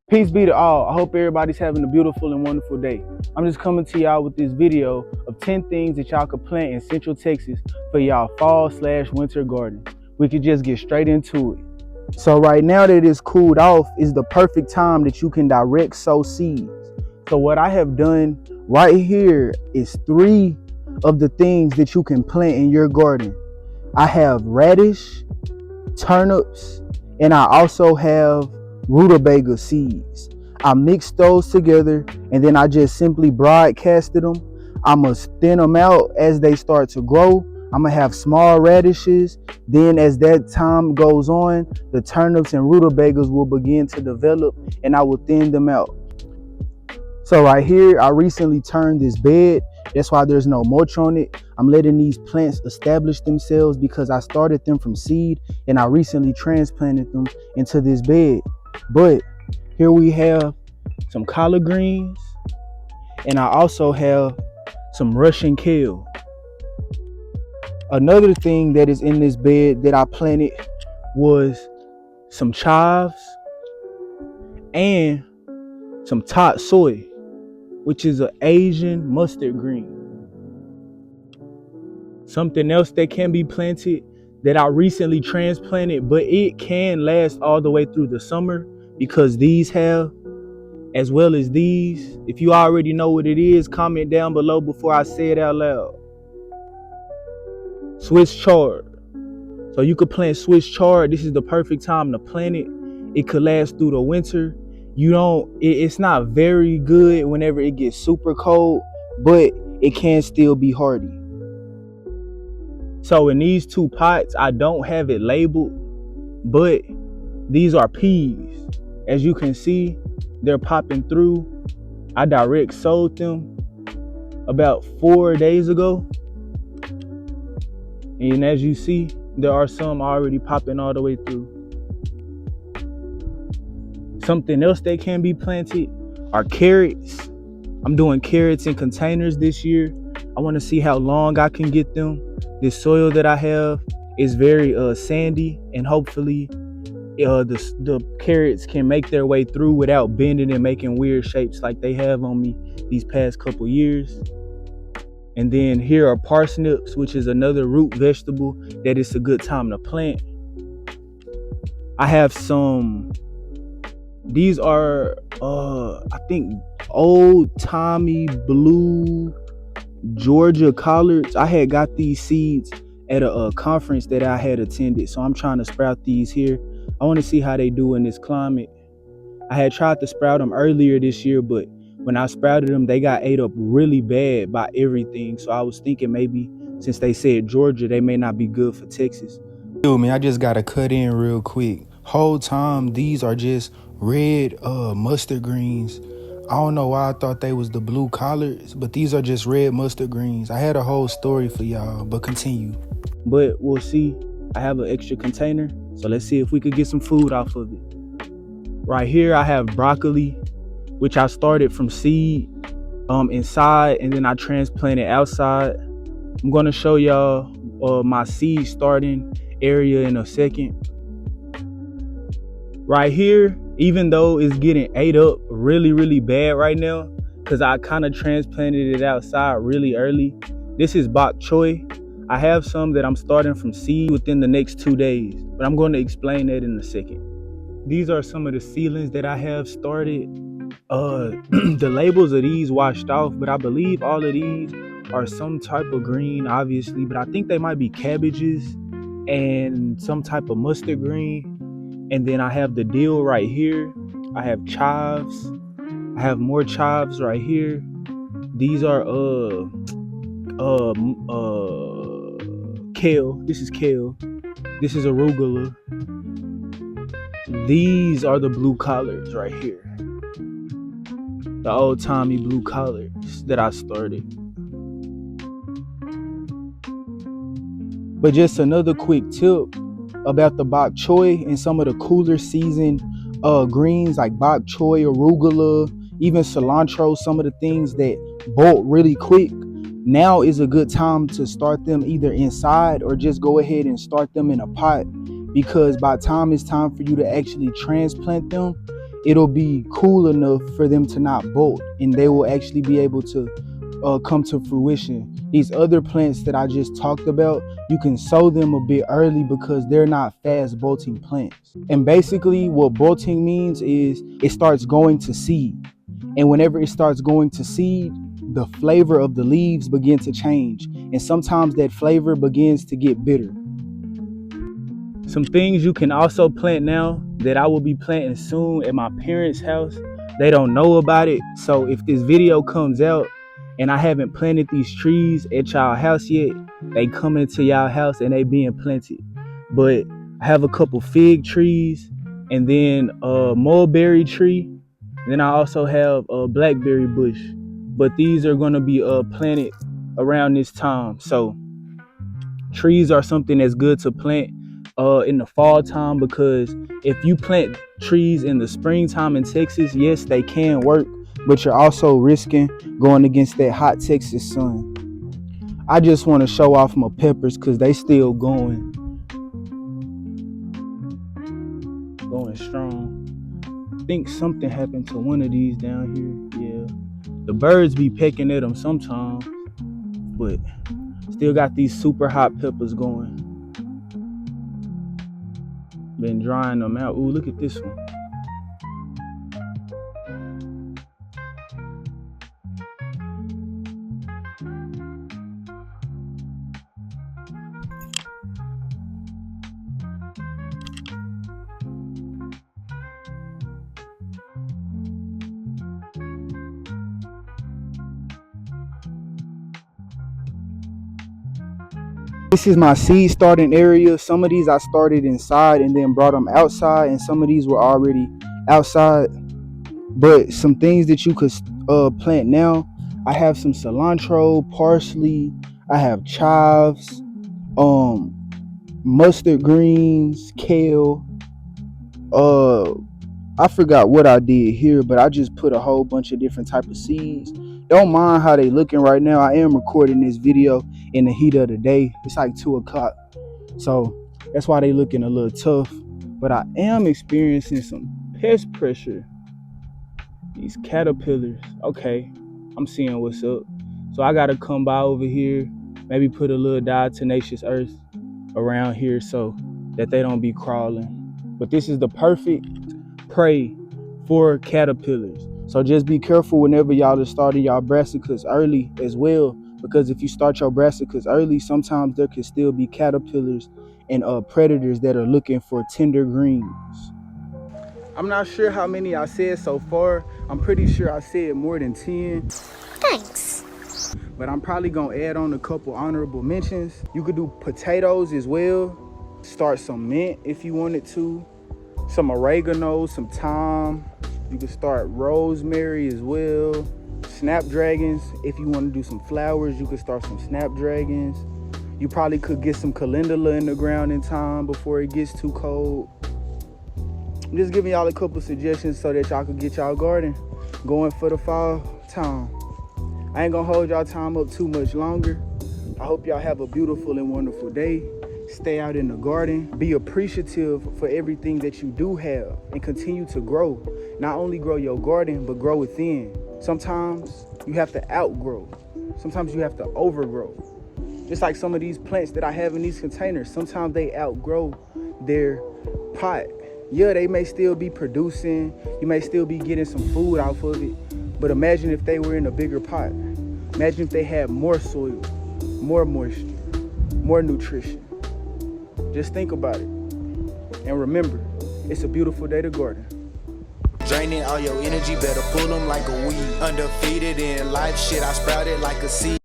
Peace be to all. I hope everybody's having a beautiful and wonderful day. I'm just coming to y'all with this video of 10 things that y'all could plant in Central Texas for y'all fall/winter garden. We could just get straight into it. So right now that it's cooled off is the perfect time that you can direct sow seeds. So what I have done right here is 3 of the things that you can plant in your garden. I have radish, turnips, and I also have rutabaga seeds. I mixed those together and then I just simply broadcasted them. I'm gonna thin them out as they start to grow. I'm gonna have small radishes. Then as that time goes on, the turnips and rutabagas will begin to develop and I will thin them out. So right here, I recently turned this bed. That's why there's no mulch on it. I'm letting these plants establish themselves because I started them from seed and I recently transplanted them into this bed. But here we have some collard greens and I also have some Russian kale. Another thing that is in this bed that I planted was some chives and some tot soy, which is an Asian mustard green. Something else that can be planted that I recently transplanted, but it can last all the way through the summer because these have, as well as these. If you already know what it is, comment down below before I say it out loud. Swiss chard. So you could plant Swiss chard. This is the perfect time to plant it. It could last through the winter. It's not very good whenever it gets super cold, but it can still be hardy. So in these 2 pots, I don't have it labeled, but these are peas. As you can see, they're popping through. I direct sowed them about 4 days ago. And as you see, there are some already popping all the way through. Something else that can be planted are carrots. I'm doing carrots in containers this year. I want to see how long I can get them. This soil that I have is very sandy, and hopefully the carrots can make their way through without bending and making weird shapes like they have on me these past couple years. And then here are parsnips, which is another root vegetable that it's a good time to plant. I have some, these are I think old Tommy blue Georgia collards. I had got these seeds at a conference that I had attended, so I'm trying to sprout these here. I want to see how they do in this climate. I had tried to sprout them earlier this year, but when I sprouted them, they got ate up really bad by everything. So I was thinking maybe since they said Georgia, they may not be good for Texas. Excuse me, I just gotta cut in real quick. Whole time, these are just red mustard greens. I don't know why I thought they was the blue collards, but these are just red mustard greens. I had a whole story for y'all, but continue. But we'll see. I have an extra container, so let's see if we could get some food off of it. Right here, I have broccoli, which I started from seed inside, and then I transplanted outside. I'm gonna show y'all my seed starting area in a second. Right here, even though it's getting ate up really bad right now, because I kind of transplanted it outside really early. This is bok choy. I have some that I'm starting from seed within the next 2 days, but I'm going to explain that in a second. These are some of the seedlings that I have started. The labels of these washed off, but I believe all of these are some type of green, obviously, but I think they might be cabbages and some type of mustard green. And then I have the dill right here. I have chives. I have more chives right here. These are kale. This is kale. This is arugula. These are the blue collards right here. The old Tommy blue collards that I started. But just another quick tip about the bok choy and some of the cooler season greens like bok choy, arugula, even cilantro, some of the things that bolt really quick. Now is a good time to start them either inside or just go ahead and start them in a pot, because by the time it's time for you to actually transplant them, it'll be cool enough for them to not bolt, and they will actually be able to come to fruition. These other plants that I just talked about, you can sow them a bit early because they're not fast bolting plants. And basically what bolting means is it starts going to seed. And whenever it starts going to seed, the flavor of the leaves begin to change. And sometimes that flavor begins to get bitter. Some things you can also plant now that I will be planting soon at my parents' house. They don't know about it. So if this video comes out and I haven't planted these trees at y'all house yet, they come into y'all house and they being planted. But I have a couple fig trees and then a mulberry tree. Then I also have a blackberry bush. But these are gonna be planted around this time. So trees are something that's good to plant in the fall time, because if you plant trees in the springtime in Texas, yes, they can work, but you're also risking going against that hot Texas sun. I just want to show off my peppers because they still going strong. I think something happened to one of these down here. Yeah, the birds be pecking at them sometimes, but still got these super hot peppers going. Been drying them out. Ooh, look at this one. This is my seed starting area. Some of these I started inside and then brought them outside, and some of these were already outside. But some things that you could plant now, I have some cilantro, parsley, I have chives, mustard greens, kale. I forgot what I did here, but I just put a whole bunch of different type of seeds. Don't mind how they looking right now. I am recording this video in the heat of the day. It's like 2 o'clock, so that's why they looking a little tough. But I am experiencing some pest pressure. These caterpillars. Okay, I'm seeing what's up. So I gotta come by over here, maybe put a little diatomaceous earth around here so that they don't be crawling. But this is the perfect prey for caterpillars. So just be careful whenever y'all are starting y'all brassicas early as well, because if you start your brassicas early, sometimes there can still be caterpillars and predators that are looking for tender greens. I'm not sure how many I said so far. I'm pretty sure I said more than 10. Thanks. But I'm probably gonna add on a couple honorable mentions. You could do potatoes as well. Start some mint if you wanted to. Some oregano, some thyme. You can start rosemary as well. Snapdragons, if you want to do some flowers, you could start some snapdragons. You probably could get some calendula in the ground in time before it gets too cold. I'm just giving y'all a couple suggestions so that y'all could get y'all garden going for the fall time. I ain't gonna hold y'all time up too much longer. I hope y'all have a beautiful and wonderful day. Stay out in the garden. Be appreciative for everything that you do have and continue to grow. Not only grow your garden, but grow within. Sometimes you have to outgrow. Sometimes you have to overgrow. Just like some of these plants that I have in these containers, sometimes they outgrow their pot. Yeah, they may still be producing. You may still be getting some food off of it. But imagine if they were in a bigger pot. Imagine if they had more soil, more moisture, more nutrition. Just think about it. And remember, it's a beautiful day to garden. Draining all your energy, better pull them like a weed. Undefeated in life, shit, I sprouted like a seed.